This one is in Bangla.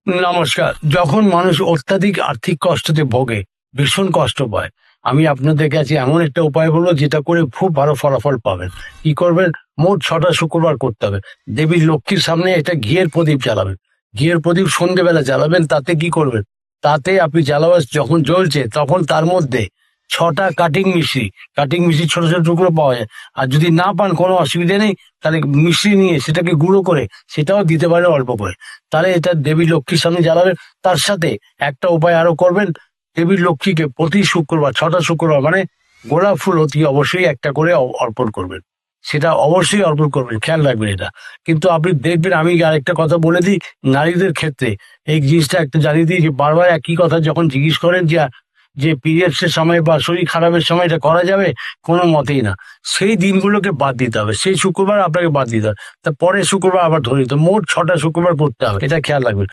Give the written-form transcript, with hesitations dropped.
নমস্কার। যখন মানুষ অত্যাধিক আর্থিক কষ্টতে ভোগে, ভীষণ কষ্ট পায়, আমি আপনাদের কাছে এমন একটা উপায় বলবো যেটা করে খুব ভালো ফলাফল পাবেন। কি করবেন? মোট ৬টা শুক্রবার করতে হবে। দেবী লক্ষ্মীর সামনে একটা ঘিয়ের প্রদীপ জ্বালাবেন। ঘিয়ের প্রদীপ সন্ধ্যেবেলা জ্বালাবেন। তাতে কি করবেন? তাতে আপনি জ্বালাবার যখন জ্বলছে তখন তার মধ্যে ৬টা কাটিং মিশরি ছোট, ছোট টুকরো পাওয়া যায়। আর যদি না পান কোনো অসুবিধা নেই, তাহলে মিশরি নিয়ে সেটাকে গুঁড়ো করে সেটাও দিতে পারেন অল্প করে। তাহলে এটা দেবী লক্ষ্মীর সামনে জ্বালাবেন। তার সাথে একটা উপায় আরো করবেন, দেবী লক্ষ্মীকে প্রতি শুক্রবার ৬টা শুক্রবার মানে গোলাপ ফুল অতি অবশ্যই একটা করে অর্পণ করবেন। সেটা অবশ্যই অর্পণ করবেন, খেয়াল রাখবেন এটা। কিন্তু আপনি দেখবেন, আমি আরেকটা কথা বলে দিই, নারীদের ক্ষেত্রে এই জিনিসটা একটা জানিয়ে দিই যে বারবার একই কথা যখন জিজ্ঞেস করেন যে যে পিরিয়ডস এর সময় বা শরীর খারাপের সময় এটা করা যাবে, কোনো মতেই না। সেই দিনগুলোকে বাদ দিতে হবে, সেই শুক্রবার আপনাকে বাদ দিতে হবে। তা পরের শুক্রবার আবার ধরে নিতে হবে। মোট ৬টা শুক্রবার করতে হবে, এটা খেয়াল রাখবেন।